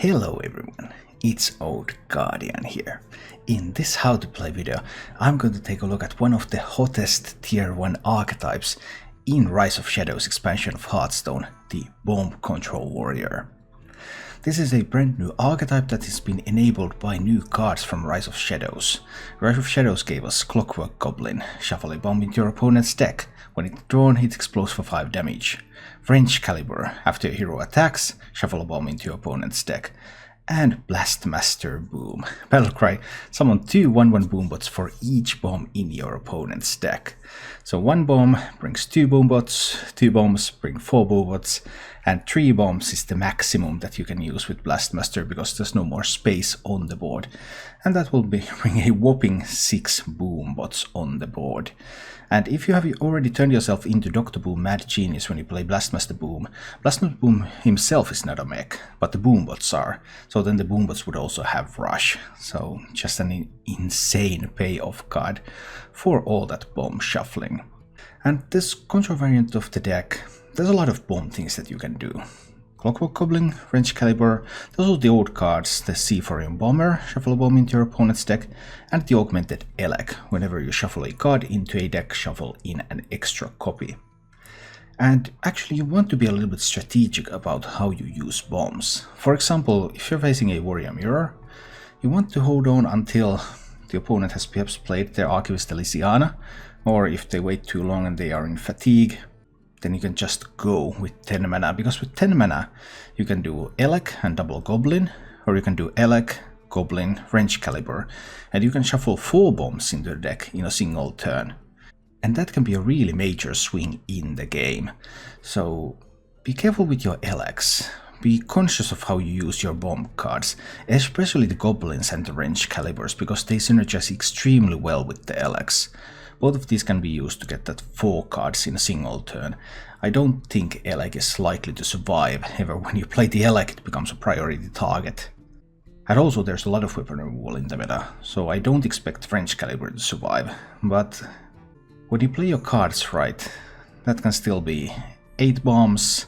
Hello everyone, it's Old Guardian here. In this how to play video, I'm going to take a look at one of the hottest tier 1 archetypes in Rise of Shadows expansion of Hearthstone, the Bomb Control Warrior. This is a brand new archetype that has been enabled by new cards from Rise of Shadows. Rise of Shadows gave us Clockwork Goblin, shuffle a bomb into your opponent's deck. When it's drawn, it explodes for 5 damage. French Caliber, after a hero attacks, shuffle a bomb into your opponent's deck. And Blastmaster Boom. Battlecry, summon 2 1/1 boombots for each bomb in your opponent's deck. So 1 bomb brings 2 boombots, 2 bombs bring 4 boombots, and 3 bombs is the maximum that you can use with Blastmaster because there's no more space on the board. And that will bring a whopping 6 boombots on the board. And if you have already turned yourself into Dr. Boom Mad Genius when you play Blastmaster Boom, Blastmaster Boom himself is not a mech, but the boombots are. So then the boombots would also have Rush. So just an insane payoff card for all that bomb shuffling. And this control variant of the deck, there's a lot of bomb things that you can do. Clockwork Goblin, French Caliber, those are the old cards, the Seaphorian Bomber, shuffle a bomb into your opponent's deck, and the Augmented Elec, whenever you shuffle a card into a deck, shuffle in an extra copy. And actually you want to be a little bit strategic about how you use bombs. For example, if you're facing a Warrior Mirror, you want to hold on until the opponent has perhaps played their Archivist Elysiana, or if they wait too long and they are in fatigue, then you can just go with 10 mana, because with 10 mana you can do Elec and double Goblin, or you can do Elec, Goblin, French Caliber, and you can shuffle 4 bombs into the deck in a single turn. And that can be a really major swing in the game. So be careful with your Elecs. Be conscious of how you use your bomb cards, especially the Goblins and the French Calibers, because they synergize extremely well with the Elecs. Both of these can be used to get that 4 cards in a single turn. I don't think Elec is likely to survive, however when you play the Elec it becomes a priority target. And also there's a lot of weapon removal in the meta, so I don't expect French Caliber to survive. But when you play your cards right, that can still be 8 bombs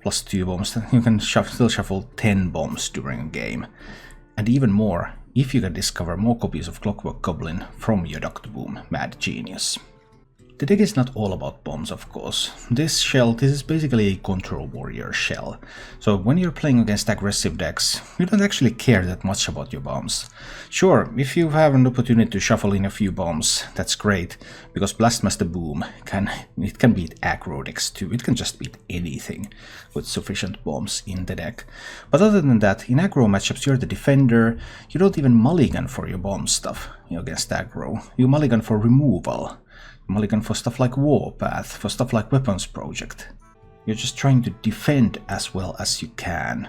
plus 2 bombs, you can still shuffle 10 bombs during a game. And even more, if you can discover more copies of Clockwork Goblin from your Dr. Boom Mad Genius. The deck is not all about bombs, of course. This is basically a control warrior shell. So when you're playing against aggressive decks, you don't actually care that much about your bombs. Sure, if you have an opportunity to shuffle in a few bombs, that's great, because Blastmaster Boom can beat aggro decks too. It can just beat anything with sufficient bombs in the deck. But other than that, in aggro matchups you're the defender, you don't even mulligan for your bomb stuff against aggro. You mulligan for removal. Mulligan for stuff like Warpath, for stuff like Weapons Project. You're just trying to defend as well as you can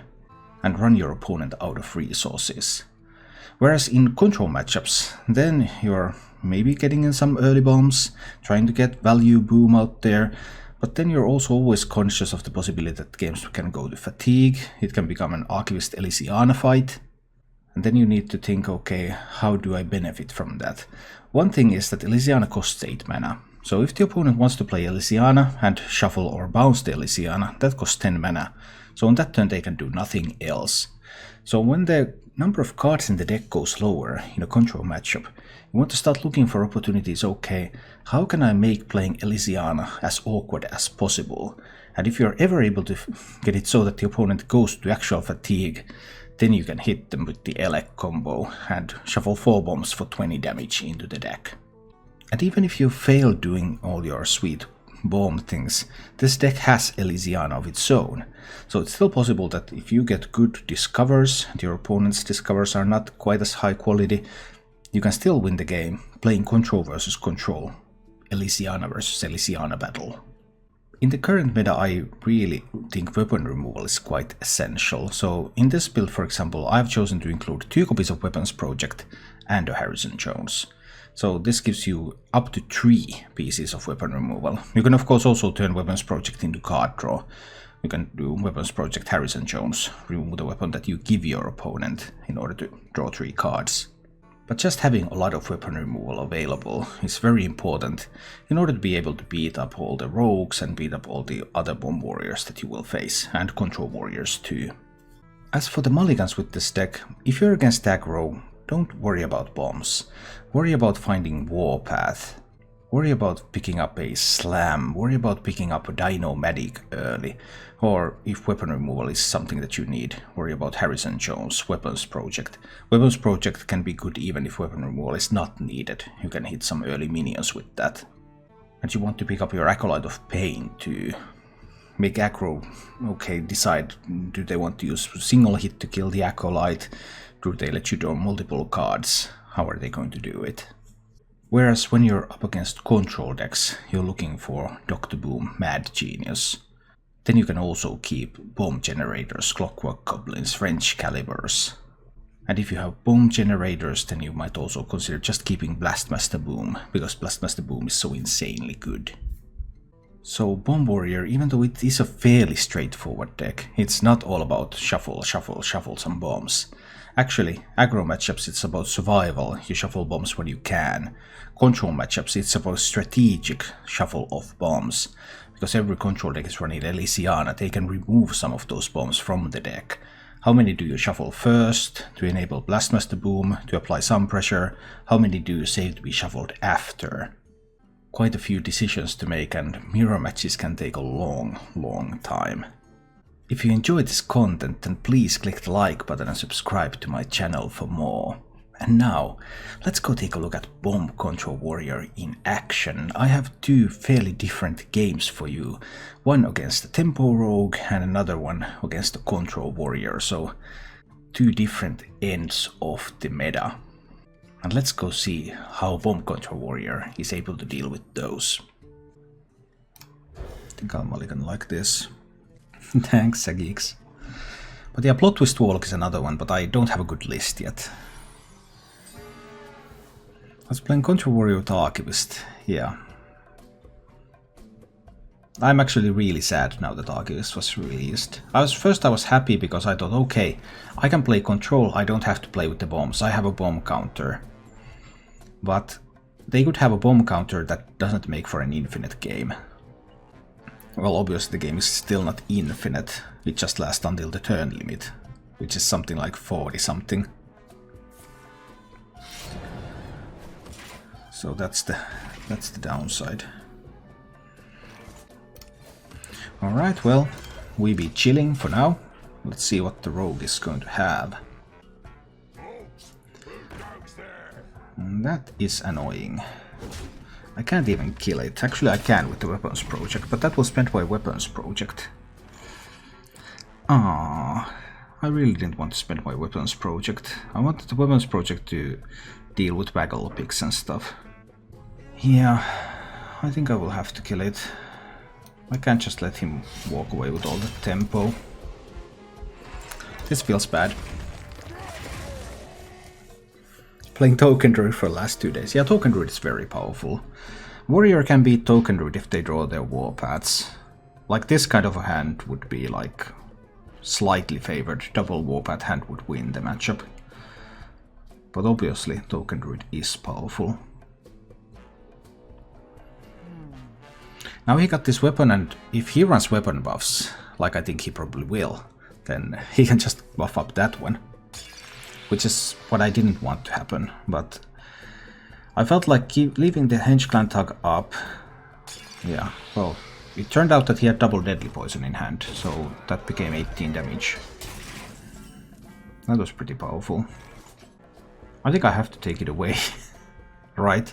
and run your opponent out of resources. Whereas in control matchups, then you're maybe getting in some early bombs, trying to get value boom out there, but then you're also always conscious of the possibility that games can go to fatigue, it can become an Archivist Elysiana fight. And then you need to think, okay, how do I benefit from that? One thing is that Elysiana costs 8 mana. So if the opponent wants to play Elysiana and shuffle or bounce the Elysiana, that costs 10 mana. So on that turn they can do nothing else. So when the number of cards in the deck goes lower in a control matchup, you want to start looking for opportunities, okay, how can I make playing Elysiana as awkward as possible? And if you're ever able to get it so that the opponent goes to actual fatigue, then you can hit them with the Elec combo and shuffle 4 bombs for 20 damage into the deck. And even if you fail doing all your sweet bomb things, this deck has Elysiana of its own. So it's still possible that if you get good discovers, and your opponent's discovers are not quite as high quality, you can still win the game playing control versus control, Elysiana versus Elysiana battle. In the current meta, I really think weapon removal is quite essential. So in this build, for example, I've chosen to include 2 copies of Weapons Project and a Harrison Jones. So this gives you up to 3 pieces of weapon removal. You can of course also turn Weapons Project into card draw. You can do Weapons Project Harrison Jones, remove the weapon that you give your opponent in order to draw 3 cards. But just having a lot of weapon removal available is very important in order to be able to beat up all the rogues and beat up all the other bomb warriors that you will face, and control warriors too. As for the mulligans with this deck, if you're against aggro, don't worry about bombs. Worry about finding warpath. Worry about picking up a slam. Worry about picking up a Dino-Matic early. Or if weapon removal is something that you need, worry about Harrison Jones' Weapons Project. Weapons Project can be good even if weapon removal is not needed. You can hit some early minions with that. And you want to pick up your Acolyte of Pain to make aggro, okay, decide, do they want to use single hit to kill the Acolyte? Do they let you draw multiple cards? How are they going to do it? Whereas when you're up against control decks, you're looking for Dr. Boom, Mad Genius. Then you can also keep bomb generators, clockwork goblins, French calibers. And if you have bomb generators, then you might also consider just keeping Blastmaster Boom, because Blastmaster Boom is so insanely good. So Bomb Warrior, even though it is a fairly straightforward deck, it's not all about shuffle, shuffle, shuffle some bombs. Actually, aggro matchups it's about survival, you shuffle bombs when you can. Control matchups it's about strategic shuffle of bombs. Because every control deck is running Elysiana, they can remove some of those bombs from the deck. How many do you shuffle first to enable Blastmaster Boom, to apply some pressure? How many do you save to be shuffled after? Quite a few decisions to make, and mirror matches can take a long time. If you enjoy this content, then please click the like button and subscribe to my channel for more. And now, let's go take a look at Bomb Control Warrior in action. I have two fairly different games for you. One against the Tempo Rogue and another one against the Control Warrior. So, two different ends of the meta. And let's go see how Bomb Control Warrior is able to deal with those. I think I'll mulligan like this. Thanks, Geeks. But yeah, Plot Twist Walk is another one, but I don't have a good list yet. I was playing Control Warrior with Archivist, yeah. I'm actually really sad now that Archivist was released. First I was happy because I thought, okay, I can play Control, I don't have to play with the bombs, I have a bomb counter. But they could have a bomb counter that doesn't make for an infinite game. Well, obviously the game is still not infinite, it just lasts until the turn limit, which is something like 40 something. So that's the downside. Alright, well, we be chilling for now. Let's see what the rogue is going to have. And that is annoying. I can't even kill it. Actually I can with the Weapons Project, but that was spent by Weapons Project. Ah, I really didn't want to spend my Weapons Project. I wanted the Weapons Project to deal with Waggle picks and stuff. Yeah, I think I will have to kill it. I can't just let him walk away with all the tempo. This feels bad. Playing Token Druid for the last 2 days. Yeah, Token Druid is very powerful. Warrior can beat Token Druid if they draw their warpaths. Like this kind of a hand would be like slightly favored. Double warpath hand would win the matchup. But obviously Token Druid is powerful. Now he got this weapon, and if he runs weapon buffs, like I think he probably will, then he can just buff up that one. Which is what I didn't want to happen, but I felt like leaving the Henge Clan Tug up. Yeah, well, it turned out that he had double Deadly Poison in hand, so that became 18 damage. That was pretty powerful. I think I have to take it away, right?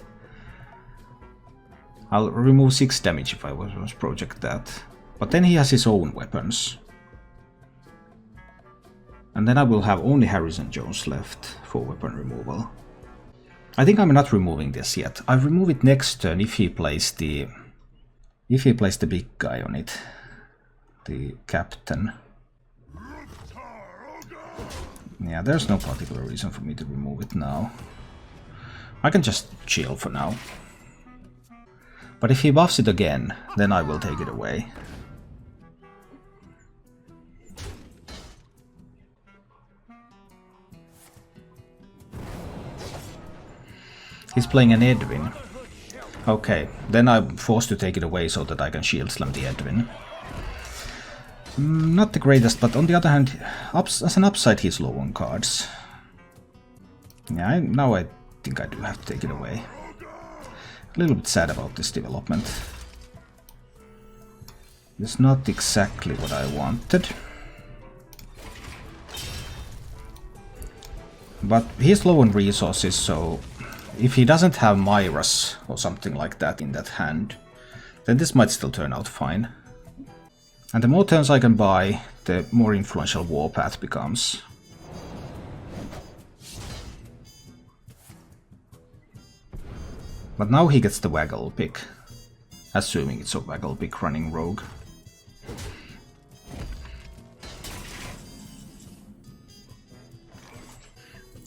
I'll remove 6 damage if I was project that. But then he has his own weapons. And then I will have only Harrison Jones left for weapon removal. I think I'm not removing this yet. I'll remove it next turn if he plays the big guy on it. The captain. Yeah, there's no particular reason for me to remove it now. I can just chill for now. But if he buffs it again, then I will take it away. He's playing an Edwin. Okay, then I'm forced to take it away so that I can shield slam the Edwin. Not the greatest, but on the other hand, as an upside he's low on cards. Yeah, now I think I do have to take it away. A little bit sad about this development. It's not exactly what I wanted. But he's low on resources, so if he doesn't have Myras or something like that in that hand, then this might still turn out fine. And the more turns I can buy, the more influential Warpath becomes. But now he gets the Waggle pick, assuming it's a Waggle pick running rogue.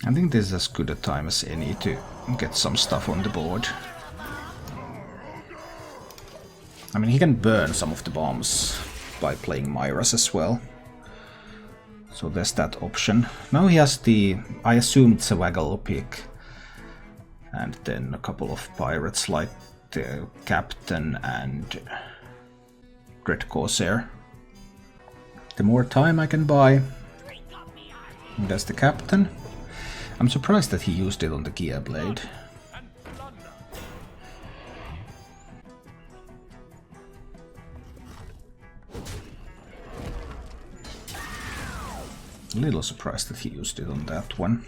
I think this is as good a time as any to get some stuff on the board. I mean, he can burn some of the bombs by playing Myras as well. So there's that option. Now he has the... I assume it's a Waggle pick. And then a couple of pirates like the Captain and Dread Corsair. The more time I can buy. And there's the Captain. I'm surprised that he used it on the Gear Blade. A little surprised that he used it on that one.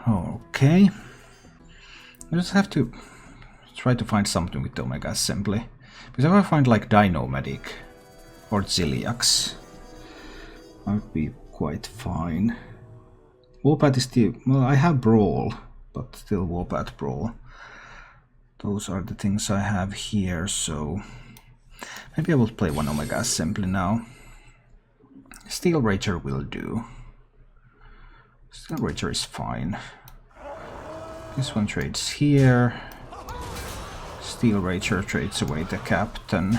Okay. I just have to try to find something with the Omega Assembly. Because if I find like Dino-Medic or Ziliax, I would be quite fine. Warpath is the... well, I have Brawl, but still Warpath Brawl. Those are the things I have here, so... maybe I will play one Omega Assembly now. Steel Rager will do. Steel Rager is fine. This one trades here. Steel Rager trades away the Captain.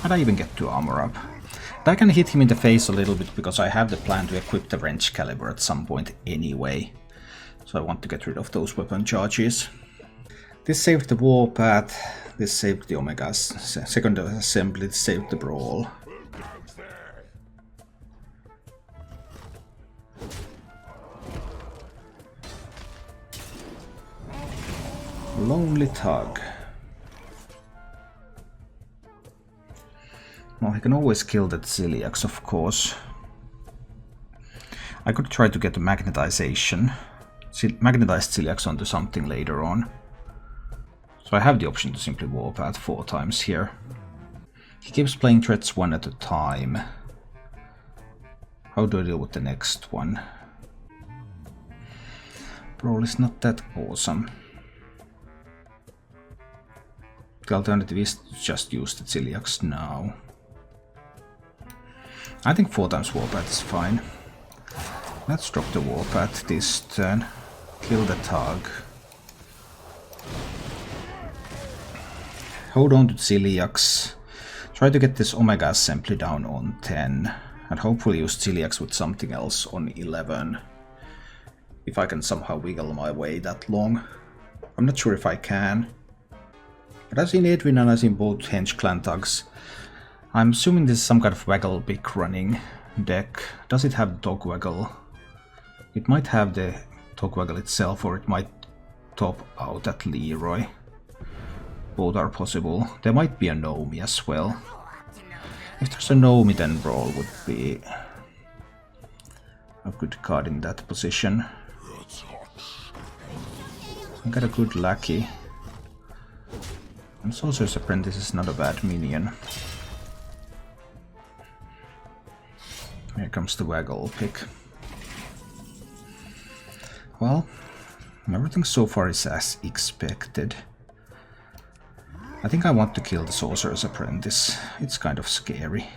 And I even get to armor up. I can hit him in the face a little bit because I have the plan to equip the Wrench Caliber at some point anyway. So I want to get rid of those weapon charges. This saved the Warpath, this saved the Omega's second assembly, this saved the Brawl. Lonely Tug. Well, he can always kill that Ziliax, of course. I could try to get the magnetization. Magnetized Ziliax onto something later on. So I have the option to simply Warpath 4 times here. He keeps playing threats one at a time. How do I deal with the next one? Brawl is not that awesome. The alternative is to just use the Ziliax now. I think 4 times Warpath is fine. Let's drop the Warpath this turn. Kill the Tug. Hold on to Ziliax. Try to get this Omega Assembly down on 10. And hopefully use Ziliax with something else on 11. If I can somehow wiggle my way that long. I'm not sure if I can. But I've seen Edwin and I've seen both Henge Clan Tugs. I'm assuming this is some kind of Waggle pick running deck. Does it have Dog Waggle? It might have the Dog Waggle itself, or it might top out at Leroy. Both are possible. There might be a Nomi as well. If there's a Nomi, then Brawl would be a good card in that position. I got a good Lackey. And Sorcerer's Apprentice is not a bad minion. Here comes the Waggle pick. Well, everything so far is as expected. I think I want to kill the Sorcerer's Apprentice. It's kind of scary.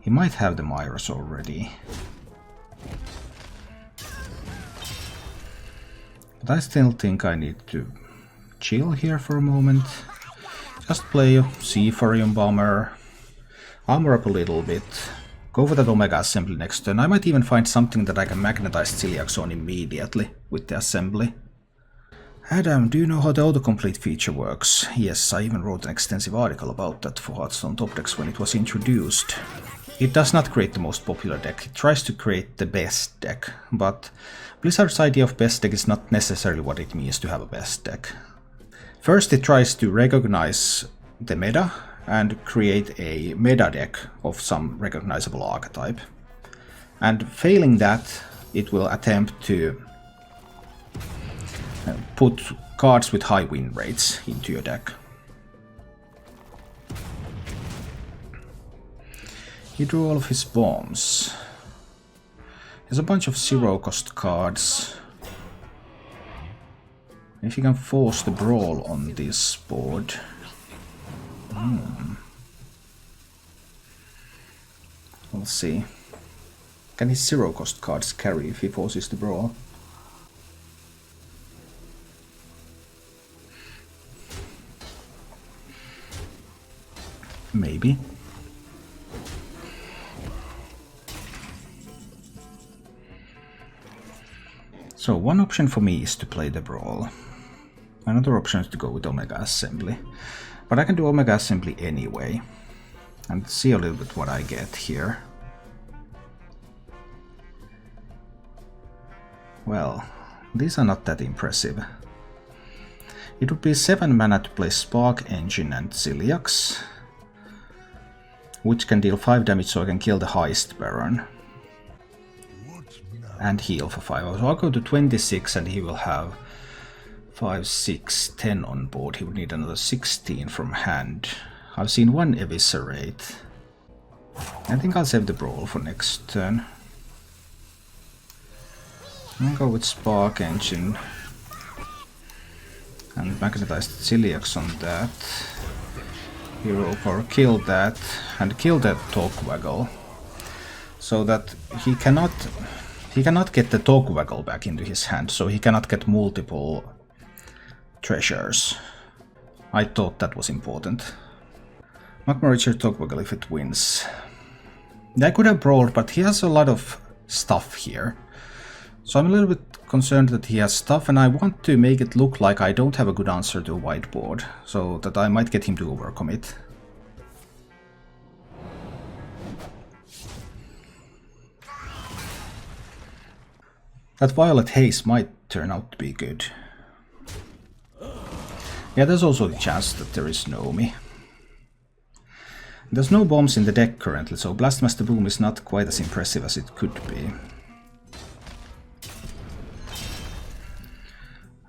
He might have the Myras already. But I still think I need to chill here for a moment. Just play a Seafarium Bomber. Armor up a little bit. Go for that Omega Assembly next turn. I might even find something that I can magnetize Ziliax on immediately with the assembly. Adam, do you know how the autocomplete feature works? Yes, I even wrote an extensive article about that for Hearthstone Top Decks when it was introduced. It does not create the most popular deck, it tries to create the best deck, but Blizzard's idea of best deck is not necessarily what it means to have a best deck. First it tries to recognize the meta and create a meta deck of some recognizable archetype. And failing that, it will attempt to put cards with high win rates into your deck. He drew all of his bombs. There's a bunch of zero cost cards. If you can force the brawl on this board. We'll see. Can his zero cost cards carry if he forces the brawl? Maybe. So one option for me is to play the brawl. Another option is to go with Omega Assembly. But I can do Omega Assembly anyway. And see a little bit what I get here. Well, these are not that impressive. It would be 7 mana to play Spark Engine and Ziliax, which can deal 5 damage, so I can kill the Heist Baron. And heal for 5. So I'll go to 26 and he will have 5, 6, 10 on board. He would need another 16 from hand. I've seen one Eviscerate. I think I'll save the Brawl for next turn. I'll go with Spark Engine. And Magnetized Ziliax on that. Hero Power, kill that. And kill that Torquaggle. So that he cannot get the Torquaggle back into his hand, so he cannot get multiple treasures. I thought that was important. Magma Richard Torquaggle if it wins. I could have brawled, but he has a lot of stuff here. So I'm a little bit concerned that he has stuff, and I want to make it look like I don't have a good answer to a whiteboard, so that I might get him to overcommit. That Violet Haze might turn out to be good. Yeah, there's also the chance that there is Nomi. There's no bombs in the deck currently, so Blastmaster Boom is not quite as impressive as it could be.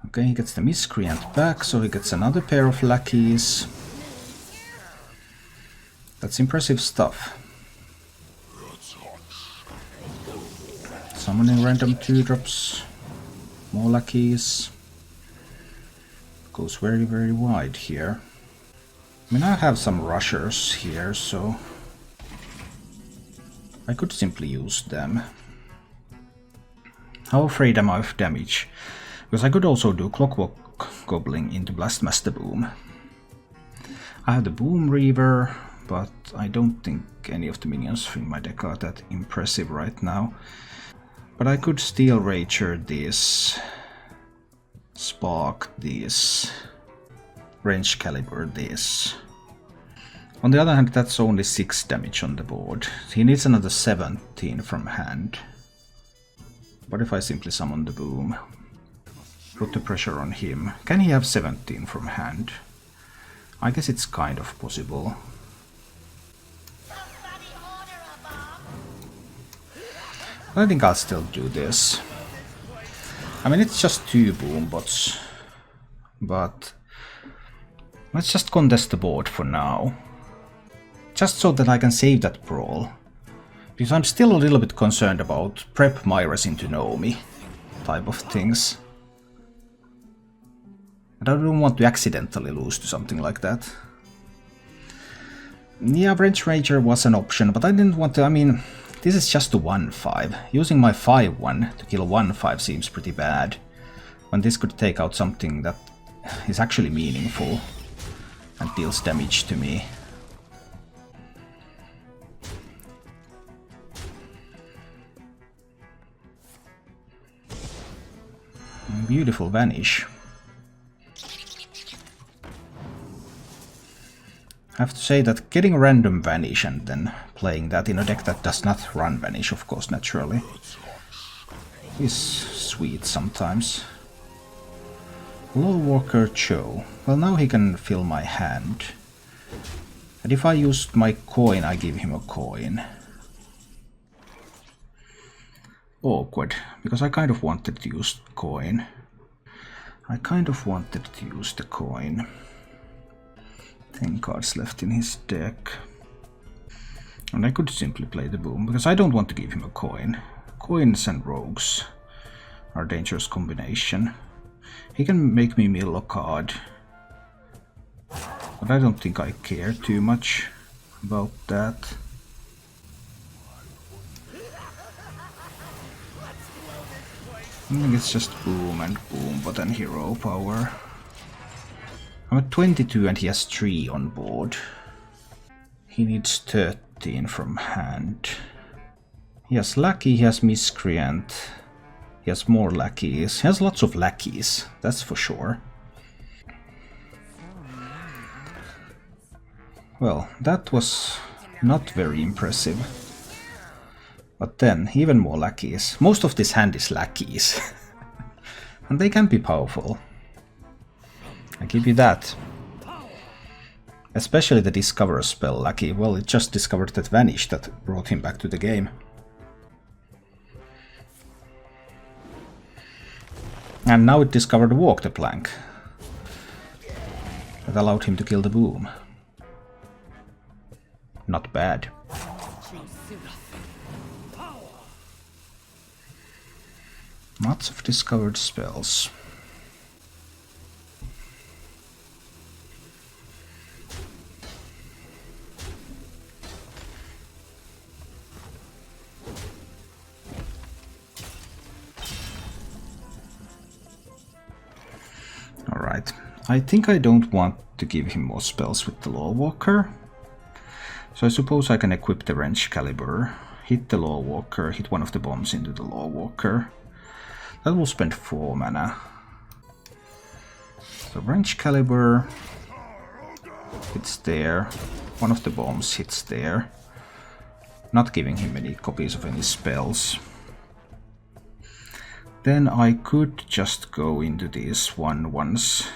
Okay, he gets the Miscreant back, so he gets another pair of lackeys. That's impressive stuff. Summoning random 2-drops. More lackeys. Goes very, very wide here. I mean, I have some rushers here, so I could simply use them. How afraid am I of damage? Because I could also do Clockwork Goblin into Blastmaster Boom. I have the Boom Reaver, but I don't think any of the minions in my deck are that impressive right now. But I could Steel Rager this, Spark this, Wrench Caliber this. On the other hand, that's only 6 damage on the board. He needs another 17 from hand. What if I simply summon the Boom? Put the pressure on him. Can he have 17 from hand? I guess it's kind of possible. I think I'll still do this. I mean, it's just 2 Boom bots, but let's just contest the board for now. Just so that I can save that brawl. Because I'm still a little bit concerned about prep Myras into Nomi type of things. And I don't want to accidentally lose to something like that. Yeah, Wrench Rager was an option, but I didn't want to, I mean, this is just a 1-5. Using my 5-1 to kill 1-5 seems pretty bad, when this could take out something that is actually meaningful and deals damage to me. Beautiful Vanish. I have to say that getting random vanish and then playing that in a deck that does not run vanish, of course, naturally, is sweet sometimes. Lore Walker Cho. Well, now he can fill my hand. And if I used my coin, I give him a coin. Awkward, because I kind of wanted to use coin. I kind of wanted to use the coin. 10 cards left in his deck. And I could simply play the boom, because I don't want to give him a coin. Coins and rogues are a dangerous combination. He can make me mill a card. But I don't think I care too much about that. I think it's just boom and boom, but then hero power. I'm at 22 and he has 3 on board. He needs 13 from hand. He has lackey, he has miscreant. He has more lackeys. He has lots of lackeys, that's for sure. Well, that was not very impressive. But then, even more lackeys. Most of this hand is lackeys. And they can be powerful. I give you that. Especially the Discover spell lackey. Well, it just discovered that Vanish that brought him back to the game. And now it discovered Walk the Plank. That allowed him to kill the boom. Not bad. Lots of discovered spells. Alright, I think I don't want to give him more spells with the Lore Walker. So I suppose I can equip the Wrench Caliber, hit the Lore Walker, hit one of the bombs into the Lore Walker. That will spend 4 mana. So Wrench Caliber hits there, one of the bombs hits there. Not giving him any copies of any spells. Then I could just go into these 1/1s.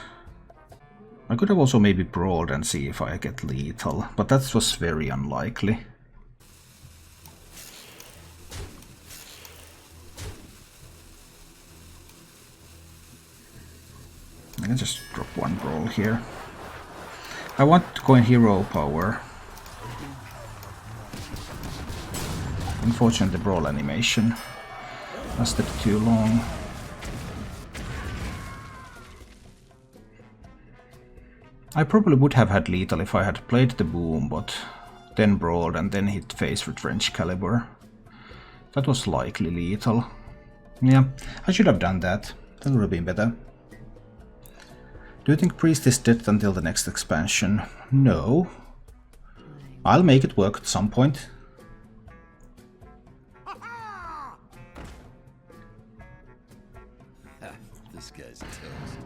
I could have also maybe brawled and see if I get lethal, but that was very unlikely. I can just drop 1 brawl here. I want to coin hero power. Unfortunately, the brawl animation lasted too long. I probably would have had lethal if I had played the boom, but then brawled and then hit face with Wrench Caliber. That was likely lethal. Yeah, I should have done that. That would have been better. Do you think Priest is dead until the next expansion? No. I'll make it work at some point. This guy's toast.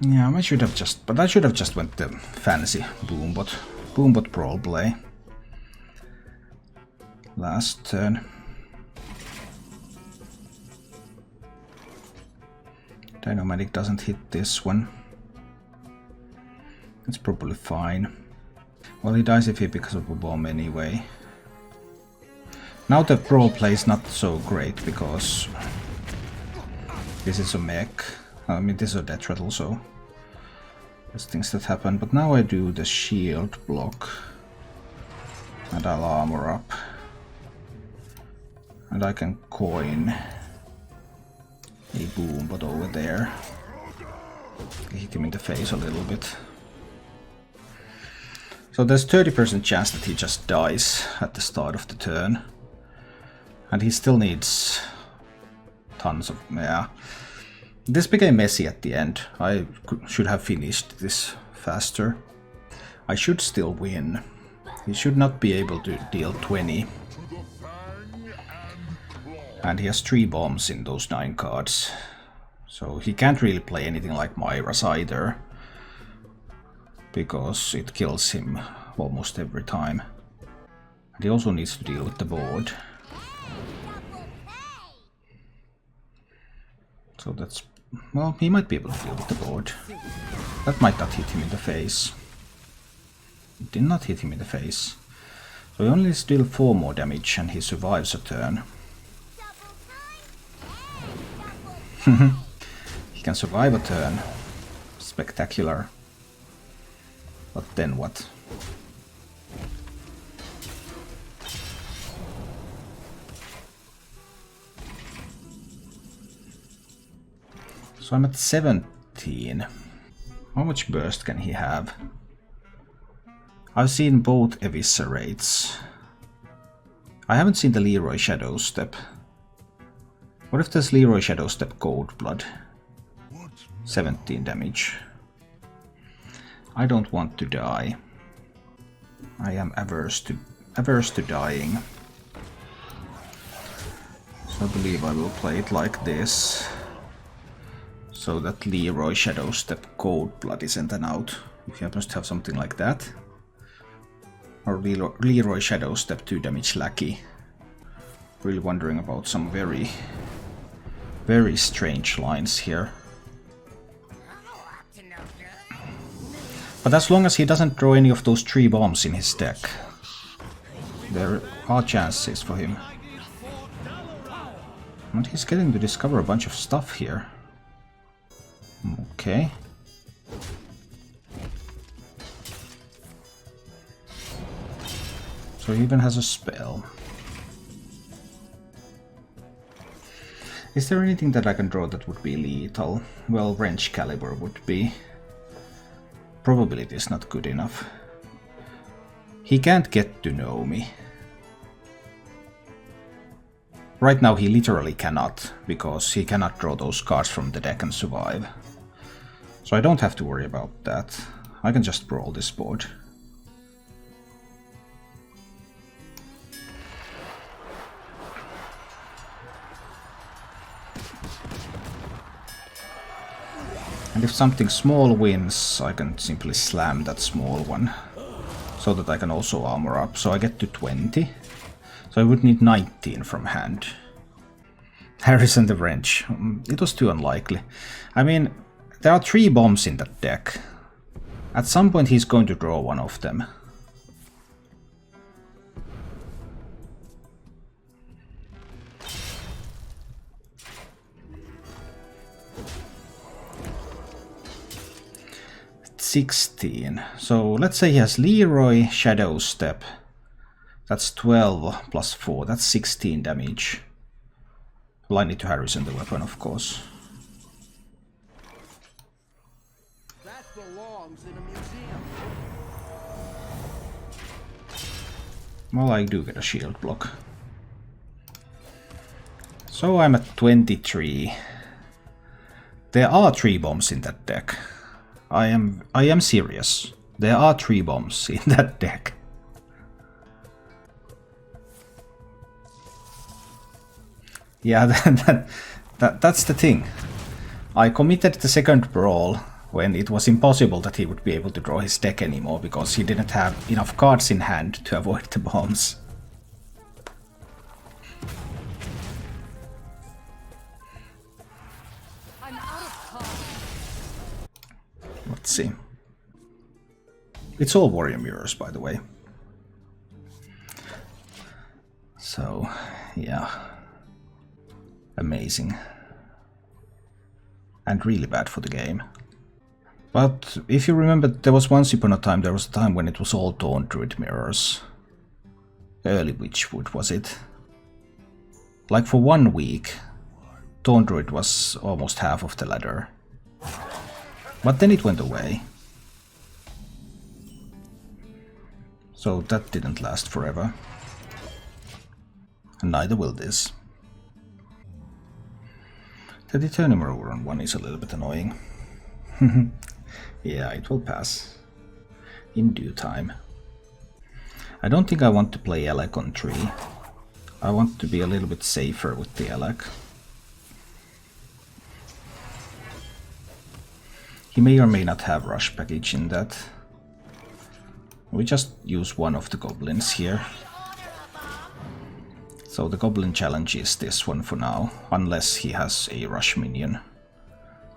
Yeah, I should have just went the fancy boombot brawl play. Last turn. Dynamic doesn't hit this one. It's probably fine. Well, he dies if he picks up a bomb anyway. Now the brawl play is not so great because this is a mech. I mean, this is a death rattle, so there's things that happen. But now I do the shield block and I'll armor up. And I can coin a boom, but over there. Hit him in the face a little bit. So there's 30% chance that he just dies at the start of the turn. And he still needs tons of... yeah. This became messy at the end. I should have finished this faster. I should still win. He should not be able to deal 20. And he has 3 bombs in those 9 cards. So he can't really play anything like Myra's either, because it kills him almost every time. And he also needs to deal with the board. So that's... well, he might be able to deal with the board. That might not hit him in the face. It did not hit him in the face. So he only needs to deal 4 more damage and he survives a turn. He can survive a turn. Spectacular. But then what? So I'm at 17. How much burst can he have? I've seen both eviscerates. I haven't seen the Leroy Shadow Step. What if there's Leroy Shadow Step Cold Blood? 17 damage. I don't want to die. I am averse to dying. So I believe I will play it like this. So that Leroy Shadow Step Cold Blood isn't an out. If you happen to have something like that. Or Leroy Shadow Step 2 damage Lackey. Really wondering about some very, very strange lines here. But as long as he doesn't draw any of those 3 bombs in his deck, there are chances for him. And he's getting to discover a bunch of stuff here. Okay. So he even has a spell. Is there anything that I can draw that would be lethal? Well, Wrench Caliber would be. Probability is not good enough. He can't get to know me. Right now he literally cannot, because he cannot draw those cards from the deck and survive. So I don't have to worry about that. I can just brawl this board. And if something small wins, I can simply slam that small one, so that I can also armor up. So I get to 20. So I would need 19 from hand. Harrison the Wrench. It was too unlikely. I mean, there are 3 bombs in that deck. At some point he's going to draw one of them. $16. So let's say he has Leroy Shadow Step. That's 12 plus 4. That's 16 damage. Well, I need to Harrison the weapon, of course. That belongs in a museum. Well, I do get a shield block. So I'm at 23. There are 3 bombs in that deck. I am serious. There are 3 bombs in that deck. Yeah, that's the thing. I committed the second brawl when it was impossible that he would be able to draw his deck anymore because he didn't have enough cards in hand to avoid the bombs. I'm out of cards. Let's see. It's all warrior mirrors, by the way. So, yeah. Amazing. And really bad for the game. But if you remember, there was once upon a time, there was a time when it was all Taunt Druid mirrors. Early Witchwood, was it? Like for 1 week, Taunt Druid was almost half of the ladder. But then it went away. So that didn't last forever. And neither will this. The Determinum Rover on 1 is a little bit annoying. Yeah, it will pass. In due time. I don't think I want to play Elec on 3. I want to be a little bit safer with the Elec. He may or may not have rush package in that. We just use one of the goblins here. So the goblin challenge is this one for now, unless he has a rush minion.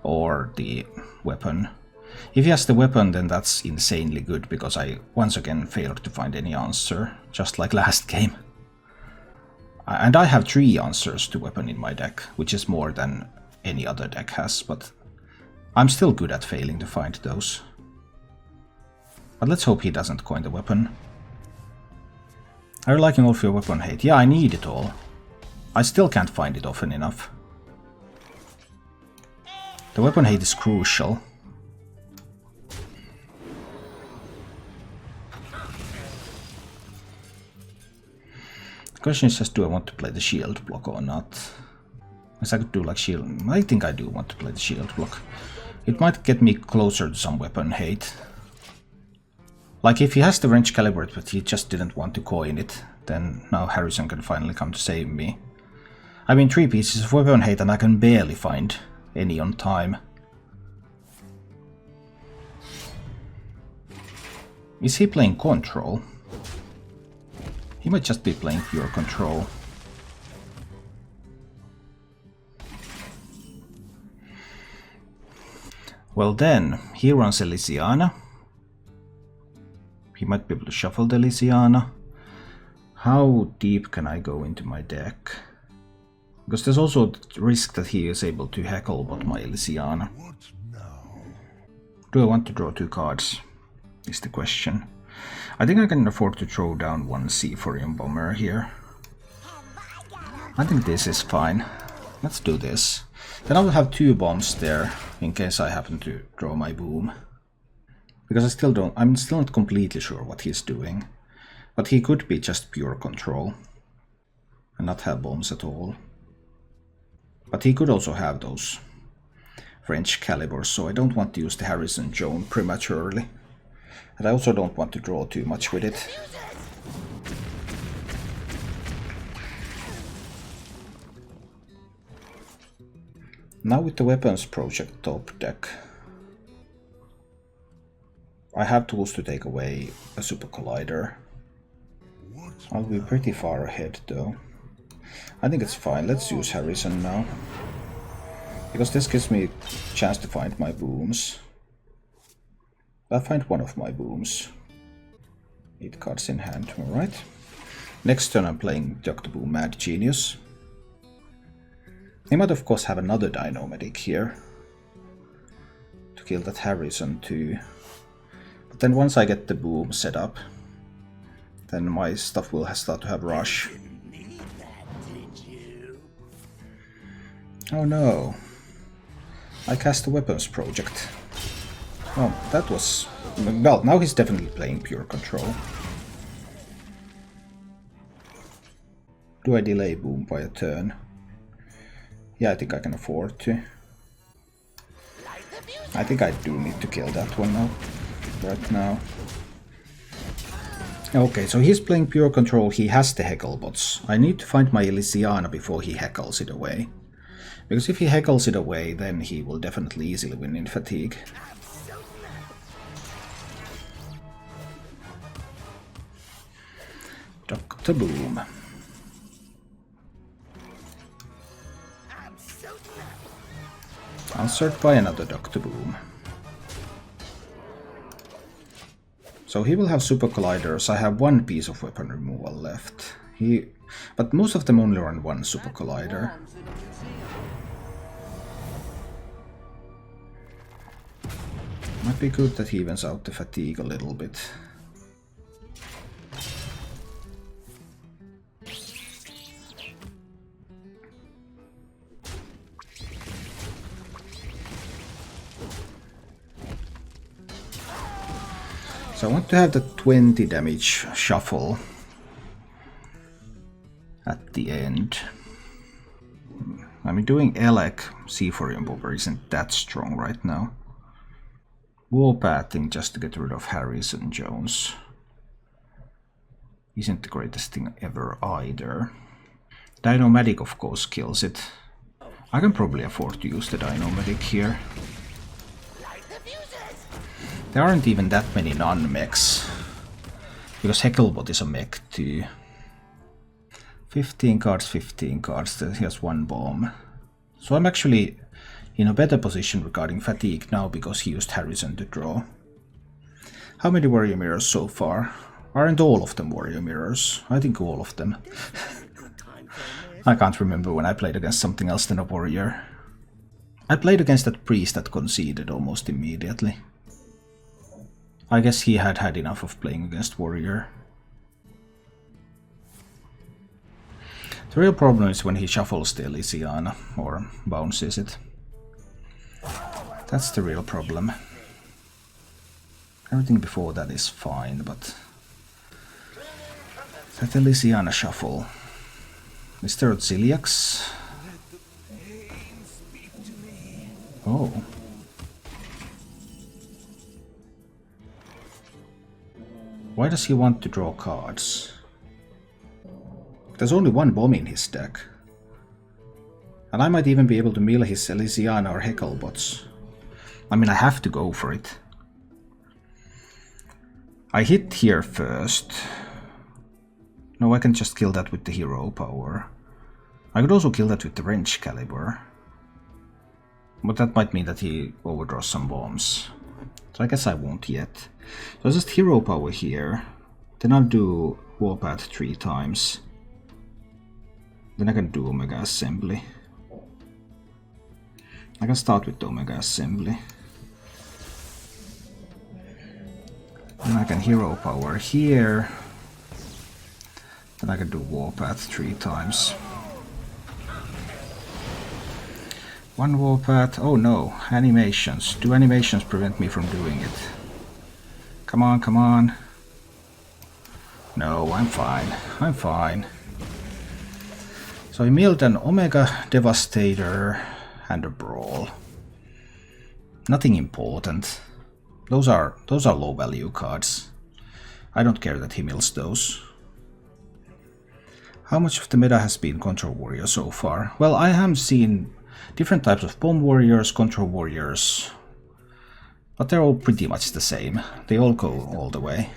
Or the weapon. If he has the weapon, then that's insanely good, because I once again failed to find any answer, just like last game. And I have 3 answers to weapon in my deck, which is more than any other deck has, but I'm still good at failing to find those. But let's hope he doesn't coin the weapon. Are you liking all of your weapon hate? Yeah, I need it all. I still can't find it often enough. The weapon hate is crucial. The question is just, do I want to play the shield block or not? As I could do like shield. I think I do want to play the shield block. It might get me closer to some weapon hate. Like if he has the range calibrate but he just didn't want to coin it, then now Harrison can finally come to save me. I mean 3 pieces of weapon hate and I can barely find any on time. Is he playing control? He might just be playing pure control. Well then, he runs Elysiana. He might be able to shuffle the Elysiana. How deep can I go into my deck? Because there's also the risk that he is able to heckle bot my Elysiana. Do I want to draw 2 cards? Is the question. I think I can afford to throw down 1 Seaphorium Bomber here. I think this is fine. Let's do this. Then I will have 2 bombs there, in case I happen to draw my boom. Because I'm still not completely sure what he's doing. But he could be just pure control. And not have bombs at all. But he could also have those French calibers, so I don't want to use the Harrison Joan prematurely. And I also don't want to draw too much with it. Now with the Weapons Project top deck, I have tools to take away a Super Collider. I'll be pretty far ahead though. I think it's fine, let's use Harrison now. Because this gives me a chance to find my booms. I'll find one of my booms. 8 cards in hand, alright. Next turn I'm playing Dr. Boom Mad Genius. He might of course have another Dino-Medic here. To kill that Harrison too. But then once I get the boom set up, then my stuff will start to have rush. Oh no. I cast the Weapons Project. Oh, that was... well, now he's definitely playing pure control. Do I delay boom by a turn? Yeah, I think I can afford to. I think I do need to kill that one now. Right now. Okay, so he's playing pure control, he has the heckle bots. I need to find my Elysiana before he heckles it away. Because if he heckles it away, then he will definitely easily win in fatigue. Dr. Boom. Answered by another Dr. Boom. So he will have Super Colliders. I have 1 piece of weapon removal left. But most of them only run 1 Super Collider. Might be good that he evens out the fatigue a little bit. So I want to have the 20 damage shuffle at the end. I mean, doing Elec Seaphorium Bomber isn't that strong right now. Warpathing just to get rid of Harrison Jones isn't the greatest thing ever either. Dino-Medic of course kills it. I can probably afford to use the Dino-Medic here. There aren't even that many non-mechs. Because Hecklebot is a mech too. 15 cards, 15 cards. He has 1 bomb. So I'm actually in a better position regarding fatigue now because he used Harrison to draw. How many warrior mirrors so far? Aren't all of them warrior mirrors? I think all of them. I can't remember when I played against something else than a warrior. I played against that priest that conceded almost immediately. I guess he had had enough of playing against warrior. The real problem is when he shuffles the Elysiana, or bounces it. That's the real problem. Everything before that is fine, but that Elysiana shuffle. Is there a Ziliax? Oh. Why does he want to draw cards? There's only 1 bomb in his deck. And I might even be able to mill his Elysiana or Hecklebots. I mean, I have to go for it. I hit here first. No, I can just kill that with the hero power. I could also kill that with the wrench caliber. But that might mean that he overdraws some bombs. So I guess I won't yet. So I'll just hero power here. Then I'll do Warpath 3 times. Then I can do Omega Assembly. I can start with the Omega Assembly. Then I can hero power here. Then I can do Warpath 3 times. 1 Warpath. Oh no, animations. Do animations prevent me from doing it? Come on, come on. No, I'm fine. I'm fine. So I milled an Omega Devastator and a Brawl. Nothing important. Those are low value cards. I don't care that he mills those. How much of the meta has been Control Warrior so far? Well, I have seen different types of Bomb Warriors, Control Warriors, but they're all pretty much the same. They all go all the way.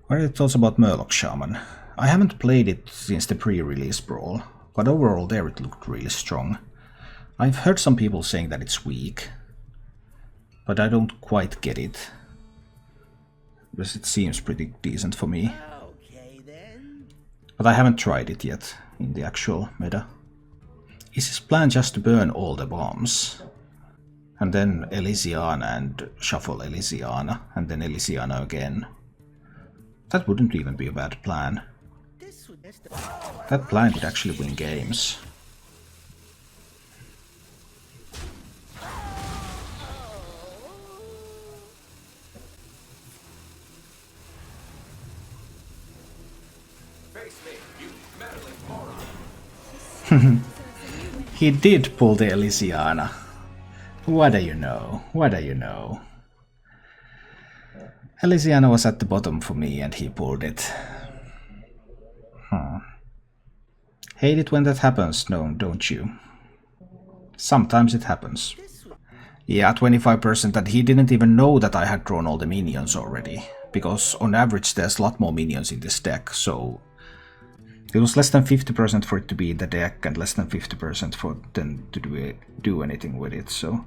What are your thoughts about Murloc Shaman? I haven't played it since the pre-release Brawl, but overall there it looked really strong. I've heard some people saying that it's weak, but I don't quite get it. Because it seems pretty decent for me. Okay then. But I haven't tried it yet in the actual meta. Is his plan just to burn all the bombs? And then Elysiana and shuffle Elysiana, and then Elysiana again? That wouldn't even be a bad plan. That plan could actually win games. He did pull the Elysiana. What do you know? What do you know? Elysiana was at the bottom for me and he pulled it. Hate it when that happens, no, don't you? Sometimes it happens. Yeah, 25%, and he didn't even know that I had drawn all the minions already. Because on average there's a lot more minions in this deck, so... It was less than 50% for it to be in the deck and less than 50% for them to do anything with it, so...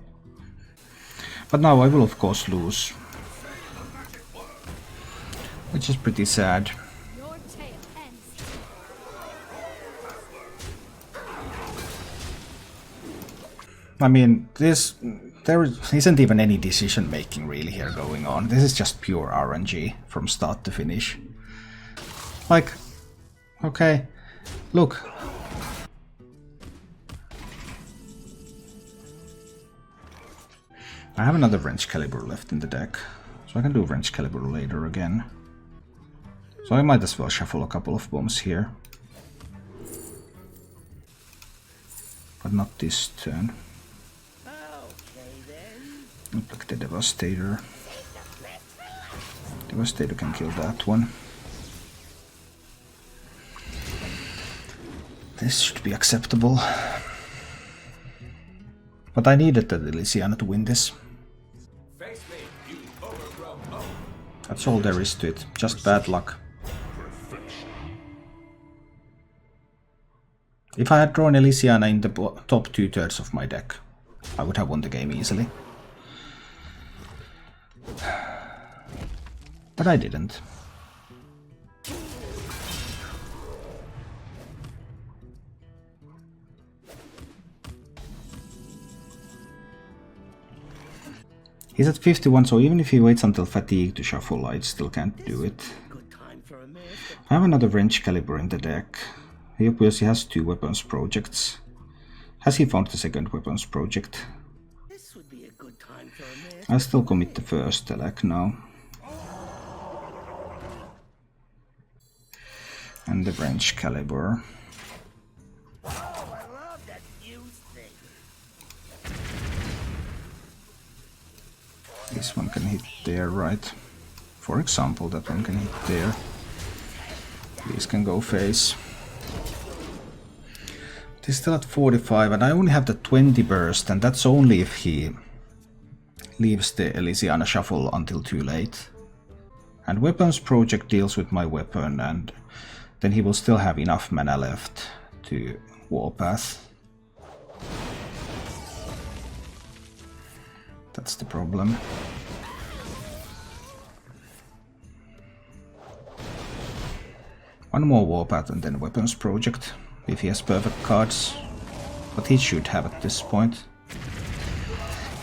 But now I will of course lose. Which is pretty sad. I mean, there isn't even any decision making really here going on. This is just pure RNG from start to finish. Like, okay, look. I have another wrench caliber left in the deck, so I can do wrench caliber later again. So I might as well shuffle a couple of bombs here. But not this turn. Not like the Devastator. Devastator can kill that one. This should be acceptable. But I needed the Elysiana to win this. That's all there is to it. Just bad luck. If I had drawn Elysiana in the top 2/3 of my deck, I would have won the game easily. But I didn't. He's at 51, so even if he waits until fatigue to shuffle, I still can't do it. I have another wrench caliber in the deck. He obviously has 2 weapons projects. Has he found the second weapons project? I still commit the first elect now. And the wrench caliber. This one can hit there, right? For example, that one can hit there. These can go face. He's still at 45, and I only have the 20 burst, and that's only if he leaves the Elysiana shuffle until too late. And weapons project deals with my weapon, and then he will still have enough mana left to warpath. That's the problem. One more warpath and then weapons project, if he has perfect cards. But he should have at this point.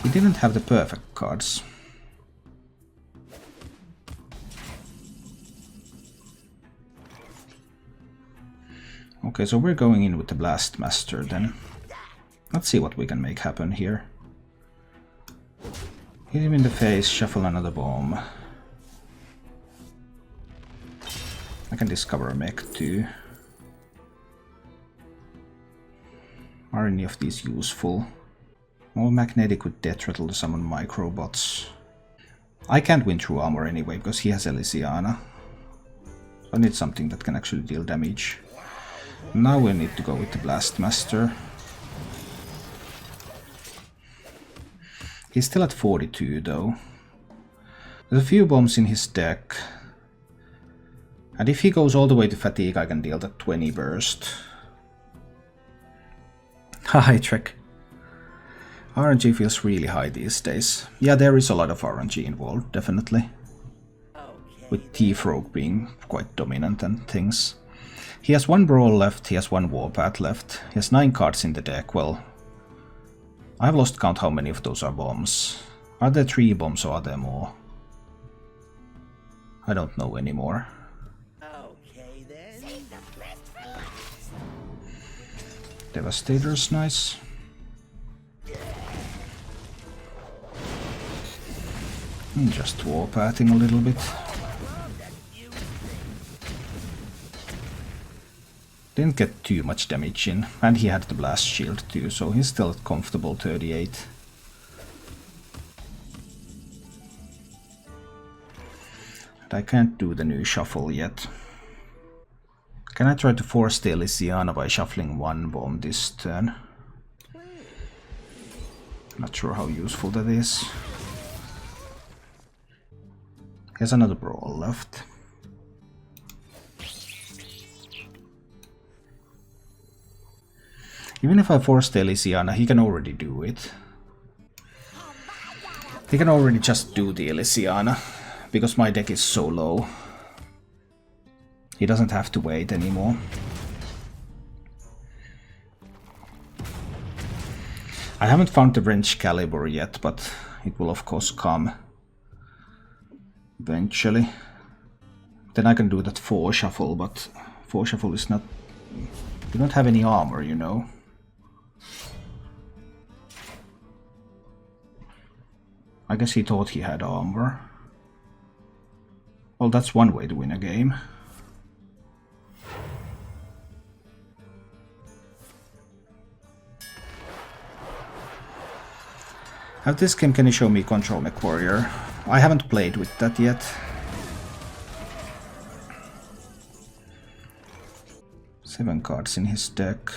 He didn't have the perfect cards. Okay, so we're going in with the Blast Master then. Let's see what we can make happen here. Hit him in the face, shuffle another bomb. I can discover a mech too. Are any of these useful? More magnetic with death rattle to summon microbots. I can't win through armor anyway because he has Elysiana. So I need something that can actually deal damage. Now we need to go with the Blast Master. He's still at 42 though. There's a few bombs in his deck. And if he goes all the way to fatigue, I can deal that 20 burst. Hi, Trek. RNG feels really high these days. Yeah, there is a lot of RNG involved, definitely. With T-Frog being quite dominant and things. He has 1 Brawl left, he has 1 Warpath left. He has 9 cards in the deck, well... I've lost count how many of those are bombs. Are there 3 bombs or are there more? I don't know anymore. Okay then. Devastator's nice. Just warpathing a little bit. Didn't get too much damage in, and he had the blast shield too, so he's still at comfortable 38. And I can't do the new shuffle yet. Can I try to force the Elysiana by shuffling 1 bomb this turn? Not sure how useful that is. Here's another Brawl left. Even if I force the Elysiana, he can already do it. He can already just do the Elysiana, because my deck is so low. He doesn't have to wait anymore. I haven't found the wrench caliber yet, but it will of course come eventually. Then I can do that 4 shuffle, but 4 shuffle is not... You don't have any armor, you know. I guess he thought he had armor. Well, that's one way to win a game. At this game, can you show me Control Mech Warrior? I haven't played with that yet. Seven cards in his deck.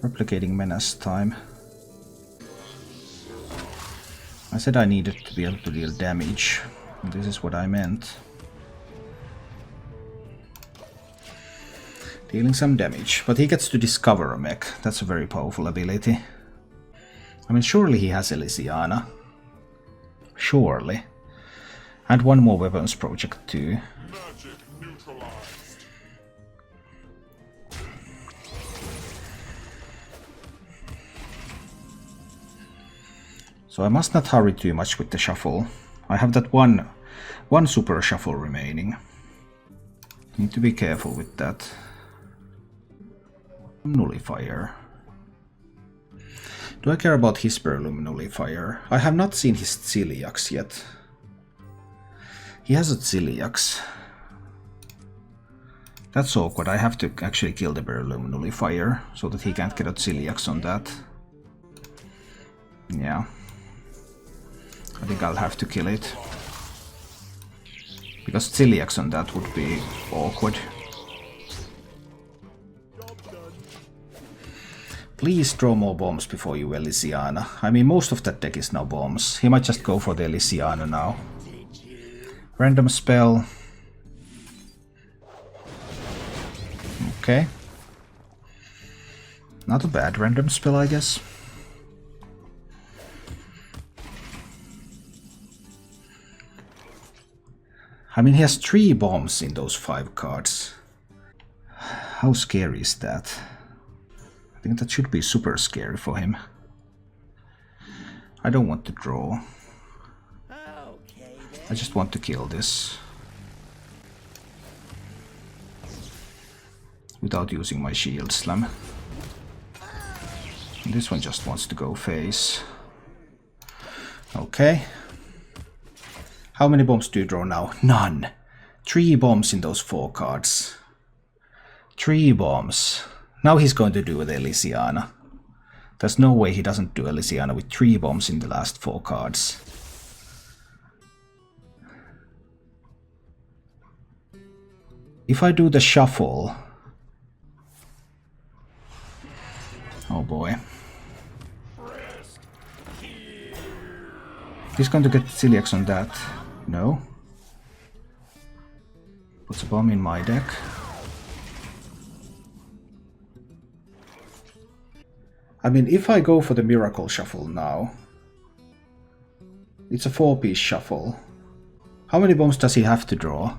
Replicating Menace time. I said I needed to be able to deal damage. This is what I meant. Dealing some damage, but he gets to discover a mech. That's a very powerful ability. I mean, surely he has Elysiana. Surely. And one more weapons project too. Magic neutralized. So I must not hurry too much with the shuffle. I have that one super shuffle remaining. Need to be careful with that. Nullifier. Do I care about his Berlum Nullifier? I have not seen his Ziliax yet. He has a Ziliax. That's awkward. I have to actually kill the Berlum Nullifier so that he can't get a Ziliax on that. Yeah. I think I'll have to kill it. Because Ziliax on that would be awkward. Please draw more bombs before you Elysiana. I mean, most of that deck is now bombs. He might just go for the Elysiana now. Random spell. Okay. Not a bad random spell, I guess. I mean, he has 3 bombs in those 5 cards. How scary is that? I think that should be super scary for him. I don't want to draw. I just want to kill this. Without using my shield slam. And this one just wants to go face. Okay. How many bombs do you draw now? None. 3 bombs in those 4 cards. 3 bombs. Now he's going to do with Elysiana. There's no way he doesn't do Elysiana with 3 bombs in the last 4 cards. If I do the shuffle... Oh boy. He's going to get Ziliax on that. No. Puts a bomb in my deck. I mean, if I go for the Miracle Shuffle now, it's a 4-piece shuffle. How many bombs does he have to draw?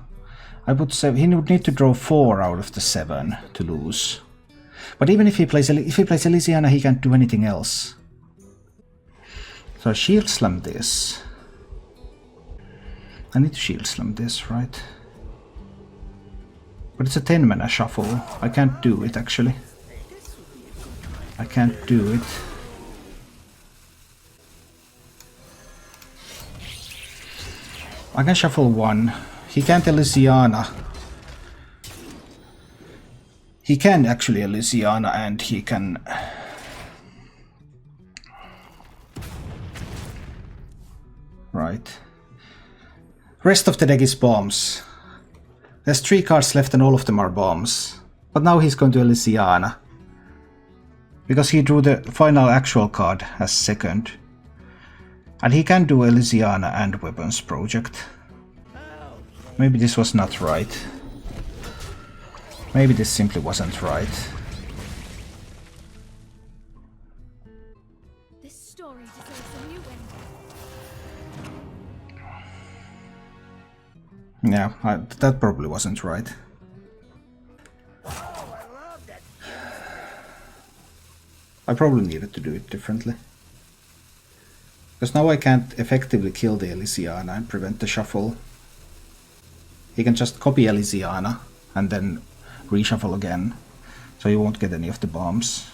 I would say he would need to draw 4 out of the 7 to lose. But even if he plays Elysiana, he can't do anything else. So I shield slam this. I need to shield slam this, right? But it's a 10-mana shuffle. I can't do it, actually. I can't do it. I can shuffle 1. He can't Elysiana. He can actually Elysiana and he can... Right. Rest of the deck is bombs. There's 3 cards left and all of them are bombs. But now he's going to Elysiana. Because he drew the final actual card as second. And he can do Elysiana and Weapons Project. Maybe this was not right. Maybe this simply wasn't right. This story deserves a new ending. Yeah, that probably wasn't right. I probably needed to do it differently. Because now I can't effectively kill the Elysiana and prevent the shuffle. He can just copy Elysiana and then reshuffle again. So you won't get any of the bombs.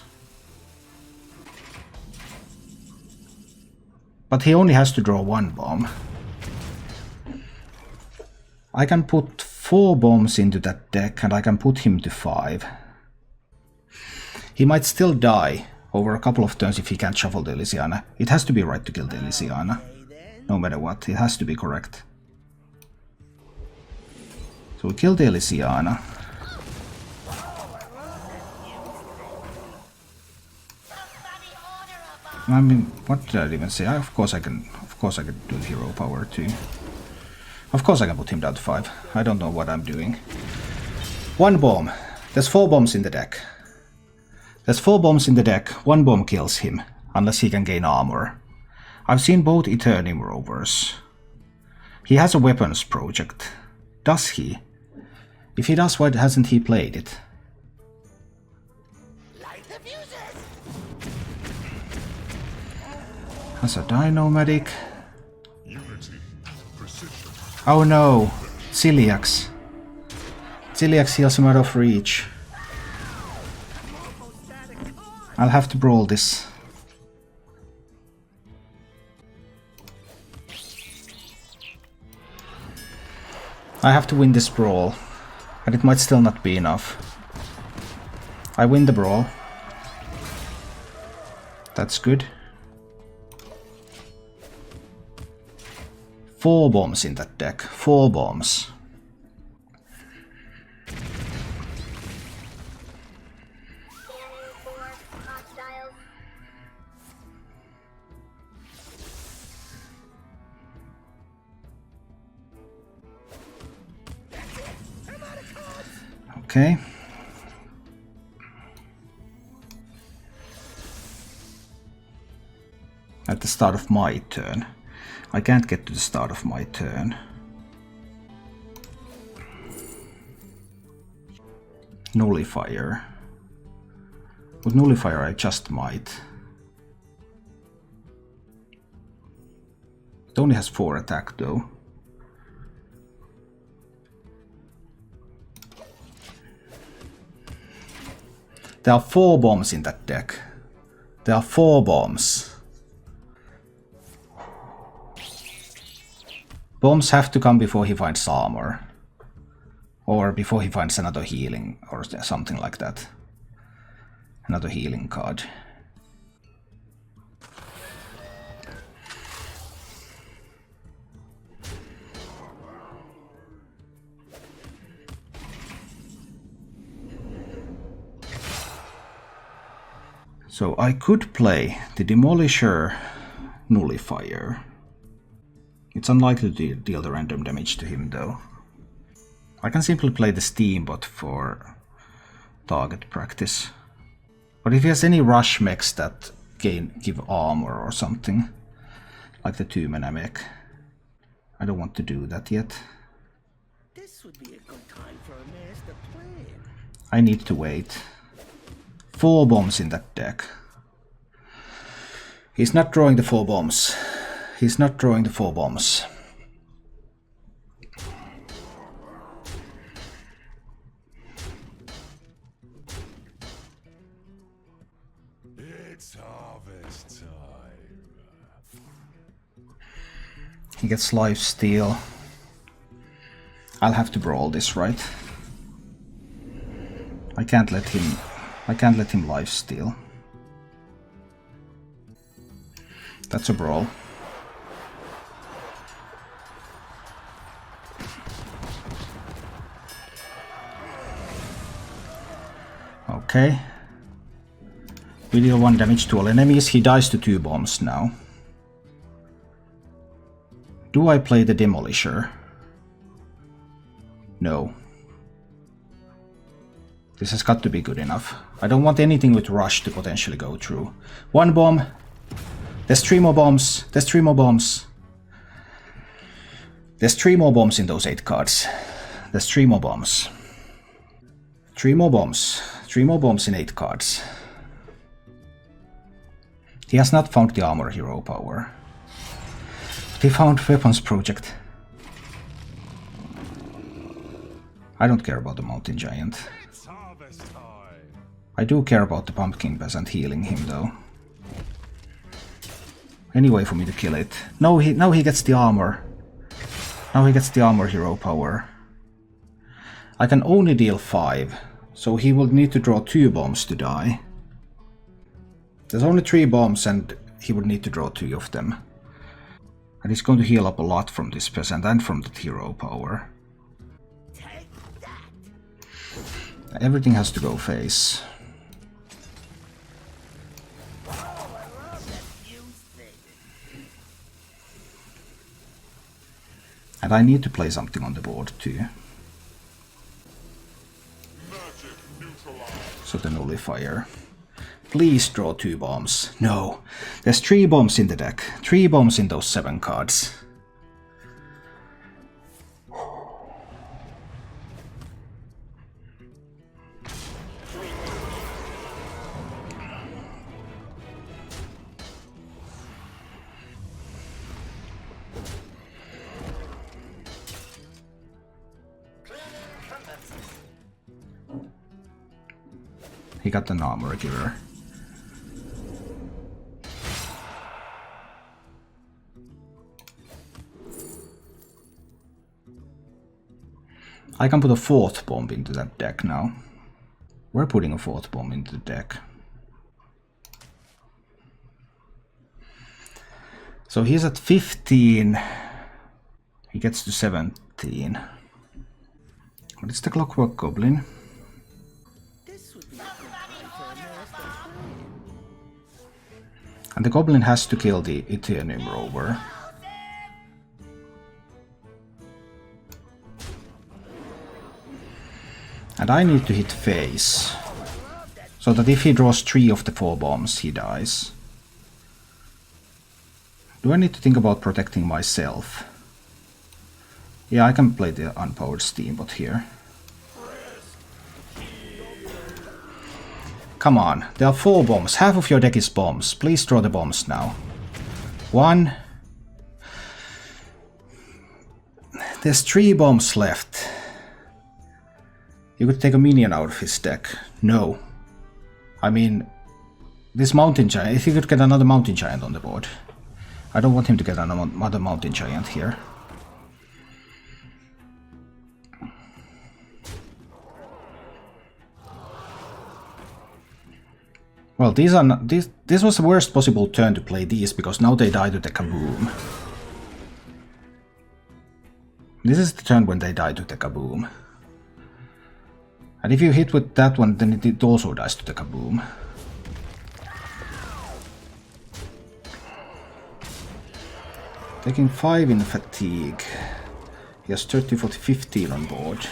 But he only has to draw 1 bomb. I can put 4 bombs into that deck and I can put him to 5. He might still die over a couple of turns if he can't shuffle the Elysiana. It has to be right to kill the Elysiana. No matter what, it has to be correct. So we kill the Elysiana. I mean, what did I even say? Of course I can Of course I could do hero power too. Of course I can put him down to 5. I don't know what I'm doing. 1 bomb. There's 4 bombs in the deck. There's 4 bombs in the deck. 1 bomb kills him, unless he can gain armor. I've seen both Eternium Rovers. He has a weapons project. Does he? If he does, why hasn't he played it? Has a Dino-Medic. Oh no! Celiax. Celiax heals him out of reach. I'll have to brawl this. I have to win this brawl, and it might still not be enough. I win the brawl. That's good. 4 bombs in that deck. 4 bombs. Okay. At the start of my turn. I can't get to the start of my turn. Nullifier. With Nullifier I just might. It only has 4 attack though. There are 4 bombs in that deck. There are 4 bombs. Bombs have to come before he finds armor. Or before he finds another healing or something like that. Another healing card. So I could play the Demolisher Nullifier. It's unlikely to deal the random damage to him though. I can simply play the Steambot for target practice. But if he has any rush mechs that give armor or something, like the 2-mana mech, I don't want to do that yet. This would be a good time for a master plan. I need to wait. 4 bombs in that deck. He's not drawing the 4 bombs. He's not drawing the 4 bombs. It's harvest time. He gets lifesteal. I'll have to brawl this, right? I can't let him lifesteal. That's a brawl. Okay. We deal 1 damage to all enemies. He dies to 2 bombs now. Do I play the Demolisher? No. This has got to be good enough. I don't want anything with rush to potentially go through. 1 bomb. There's 3 more bombs. There's 3 more bombs. There's 3 more bombs in those 8 cards. There's 3 more bombs. 3 more bombs. 3 more bombs in 8 cards. He has not found the armor hero power. But he found weapons project. I don't care about the mountain giant. It's harvest time. I do care about the pumpkin peasant healing him though. Any way for me to kill it. No, now he gets the armor. Now he gets the armor hero power. I can only deal 5, so he will need to draw 2 bombs to die. There's only 3 bombs and he would need to draw 2 of them. And he's going to heal up a lot from this peasant and from the hero power. Everything has to go face. And I need to play something on the board too. So the nullifier. Please draw 2 bombs. No. There's 3 bombs in the deck. 3 bombs in those 7 cards. He got an armor giver. I can put a 4th bomb into that deck now. We're putting a 4th bomb into the deck. So he's at 15. He gets to 17. What is the Clockwork Goblin? And the Goblin has to kill the Eternium Rover. And I need to hit face, so that if he draws 3 of the 4 bombs, he dies. Do I need to think about protecting myself? Yeah, I can play the unpowered Steamboat here. Come on, there are 4 bombs. Half of your deck is bombs. Please draw the bombs now. 1. There's 3 bombs left. You could take a minion out of his deck. No. I mean, this Mountain Giant, if he could get another Mountain Giant on the board. I don't want him to get another Mountain Giant here. Well, these are not, this was the worst possible turn to play these, because now they die to the Kaboom. This is the turn when they die to the Kaboom. And if you hit with that one, then it also dies to the Kaboom. Taking 5 in fatigue. He has 30, 40, 15 on board.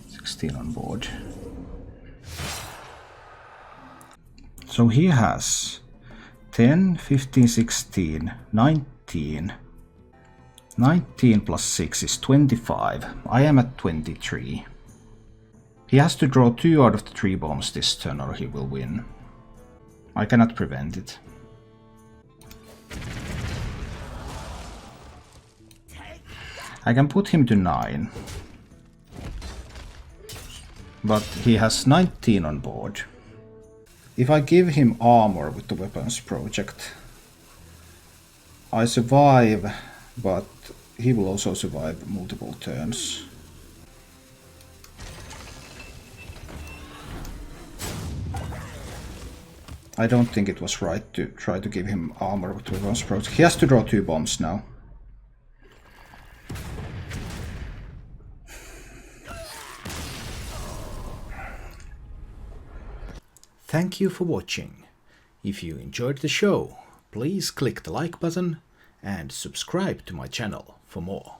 16 on board. So he has 10, 15, 16, 19. 19 plus 6 is 25. I am at 23. He has to draw 2 out of the 3 bombs this turn or he will win. I cannot prevent it. I can put him to 9. But he has 19 on board. If I give him armor with the weapons project, I survive, but he will also survive multiple turns. I don't think it was right to try to give him armor with weapons project. He has to draw 2 bombs now. Thank you for watching. If you enjoyed the show, please click the like button and subscribe to my channel for more.